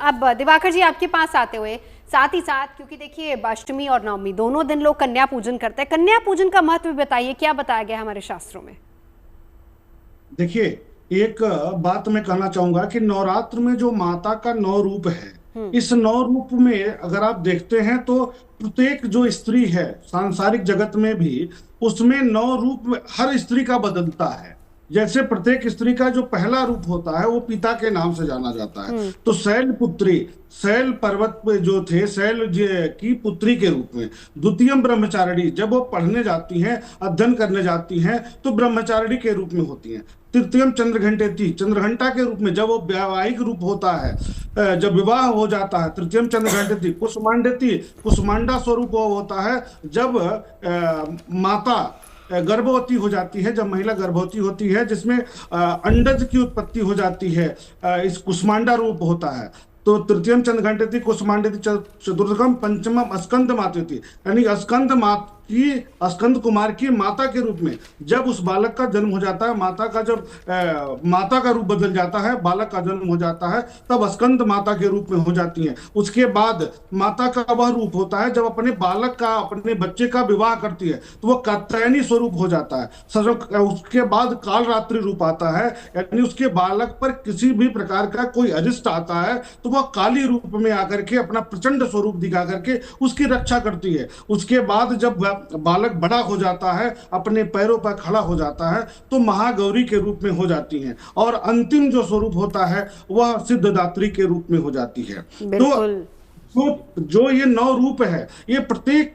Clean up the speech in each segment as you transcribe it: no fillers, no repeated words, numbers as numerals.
अब दिवाकर जी आपके पास आते हुए साथ ही साथ, क्योंकि देखिए अष्टमी और नवमी दोनों दिन लोग कन्या पूजन करते हैं, कन्या पूजन का महत्व बताइए, क्या बताया गया हमारे शास्त्रों में? देखिए, एक बात मैं कहना चाहूंगा कि नवरात्र में जो माता का नौ रूप है, हम्म। इस नौ रूप में अगर आप देखते हैं तो प्रत्येक जो स्त्री है सांसारिक जगत में भी, उसमें नौ रूप हर स्त्री का बदलता है। जैसे प्रत्येक स्त्री का जो पहला रूप होता है वो पिता के नाम से जाना जाता है। हम्म। तो शैल पुत्री, शैल पर्वत पे जो थे, की पुत्री के रूप में। द्वितीयम ब्रह्मचारिणी, जब वो पढ़ने जाती हैं, अध्ययन करने जाती हैं, तो ब्रह्मचारिणी के रूप में होती हैं। तृतीयम चंद्रघंटेति, चंद्रघंटा के रूप में जब वो वैवाहिक रूप होता है, जब विवाह हो जाता है। तृतीयम चंद्रघंटेति कुसुमांडेति, कुसुमांडा स्वरूप वो होता है जब माता गर्भवती हो जाती है, जब महिला गर्भवती होती है, जिसमें अंडज की उत्पत्ति हो जाती है, इस कुष्मांडा रूप होता है। तो तृतीयम चंद्रघंटेति कुसुमांडेति चतुर्थकम पंचमम स्कंद मातेति, यानी स्कंद कुमार की माता के रूप में जब उस बालक का जन्म हो जाता है, माता का जब माता का रूप बदल जाता है, बालक का जन्म हो जाता है, तब स्कंद माता के रूप में हो जाती है। उसके बाद माता का वह रूप होता है जब अपने बालक का, अपने बच्चे का विवाह करती है, तो वह कात्यायनी स्वरूप हो जाता है। उसके बाद काल रात्रि रूप आता है, यानी उसके बालक पर किसी भी प्रकार का कोई अरिष्ट आता है तो वह काली रूप में आकर के अपना प्रचंड स्वरूप दिखा करके उसकी रक्षा करती है। उसके बाद जब बालक बड़ा हो जाता है, अपने पैरों पर खड़ा हो जाता है, तो महागौरी के रूप में हो जाती हैं। और अंतिम जो स्वरूप होता है वह सिद्धदात्री के रूप में हो जाती है। तो बिल्कुल। जो ये नौ रूप है, ये प्रत्येक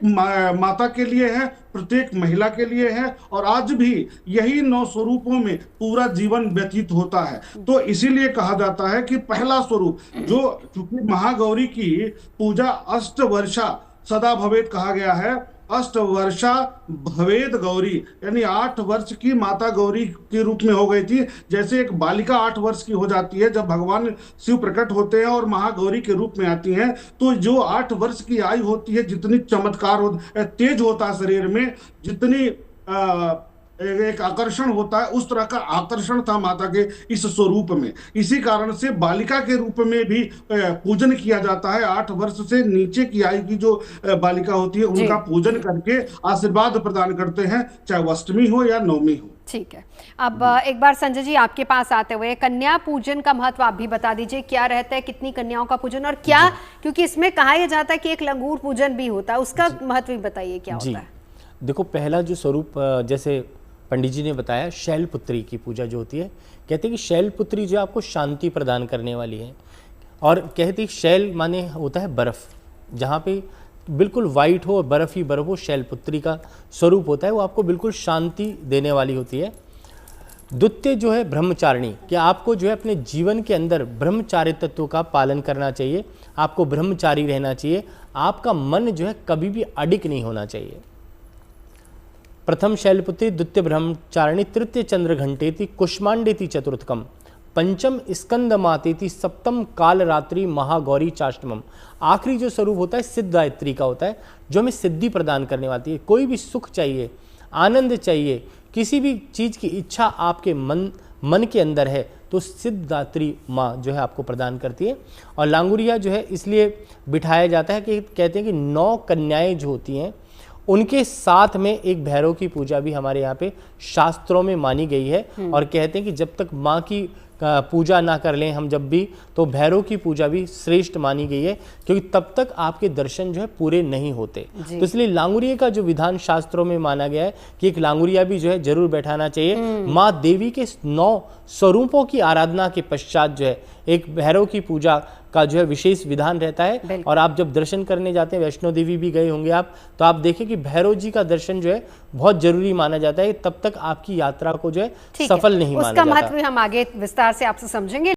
माता के लिए है, प्रत्येक महिला के लिए है, और आज भी यही नौ स्वरूपों में पूरा जीवन व्यतीत होता है। तो इसीलिए कहा जाता है कि पहला स्वरूप जो, चूंकि महागौरी की पूजा अष्ट वर्षा सदा भवेत कहा गया है, अष्ट वर्षा भवेद गौरी, यानी 8 वर्ष की माता गौरी के रूप में हो गई थी। जैसे एक बालिका 8 वर्ष की हो जाती है जब भगवान शिव प्रकट होते हैं और महागौरी के रूप में आती हैं, तो जो 8 वर्ष की आयु होती है, जितनी चमत्कार तेज होता है शरीर में, जितनी एक आकर्षण होता है, उस तरह का आकर्षण था माता के इस स्वरूप में। इसी कारण से बालिका के रूप में भी पूजन किया जाता है। 8 वर्ष से नीचे की आयु की जो बालिका होती है, जी। उनका पूजन करके आशीर्वाद प्रदान करते हैं, चाहे वो अष्टमी हो या नवमी हो। ठीक है। अब एक बार संजय जी आपके पास आते हुए कन्या पूजन का महत्व आप भी बता दीजिए, क्या रहता है, कितनी कन्याओं का पूजन, और क्या, क्योंकि इसमें कहा यह जाता है कि एक लंगूर पूजन भी होता है, उसका महत्व भी बताइए क्या होता है? देखो, पहला जो स्वरूप जैसे पंडित जी ने बताया, शैलपुत्री की पूजा जो होती है, कहते हैं कि शैलपुत्री जो आपको शांति प्रदान करने वाली है। और कहते हैं शैल माने होता है बर्फ़, जहाँ पे बिल्कुल वाइट हो और बर्फ़ ही बर्फ़ हो, शैलपुत्री का स्वरूप होता है, वो आपको बिल्कुल शांति देने वाली होती है। द्वितीय जो है ब्रह्मचारिणी, कि आपको जो है अपने जीवन के अंदर ब्रह्मचार्य तत्व का पालन करना चाहिए, आपको ब्रह्मचारी रहना चाहिए, आपका मन जो है कभी भी अडिग नहीं होना चाहिए। प्रथम शैलपुत्री, द्वितीय ब्रह्मचारिणी, तृतीय चंद्रघंटेति, कुष्मांडेति चतुर्थकम, पंचम स्कंद मातेति, सप्तम काल रात्रि महागौरी चाष्टमम। आखिरी जो स्वरूप होता है सिद्धदात्री का होता है, जो हमें सिद्धि प्रदान करने वाली है। कोई भी सुख चाहिए, आनंद चाहिए, किसी भी चीज़ की इच्छा आपके मन के अंदर है, तो सिद्धदात्री माँ जो है आपको प्रदान करती है। और लांगुरिया जो है इसलिए बिठाया जाता है कि कहते हैं कि 9 कन्याएं जो होती हैं, उनके साथ में एक भैरव की पूजा भी हमारे यहाँ पे शास्त्रों में मानी गई है। और कहते हैं कि जब तक माँ की पूजा ना कर लें हम जब भी, तो भैरव की पूजा भी श्रेष्ठ मानी गई है, क्योंकि तब तक आपके दर्शन जो है पूरे नहीं होते। तो इसलिए लांगुरिया का जो विधान शास्त्रों में माना गया है कि एक लांगुरिया भी जो है जरूर बैठाना चाहिए। माँ देवी के 9 स्वरूपों की आराधना के पश्चात जो है एक भैरव की पूजा का जो है विशेष विधान रहता है। और आप जब दर्शन करने जाते हैं, वैष्णो देवी भी गए होंगे आप, तो आप देखें कि भैरव जी का दर्शन जो है बहुत जरूरी माना जाता है, तब तक आपकी यात्रा को जो है सफल नहीं माना जाता। उसका महत्व हम आगे विस्तार से आपसे समझेंगे।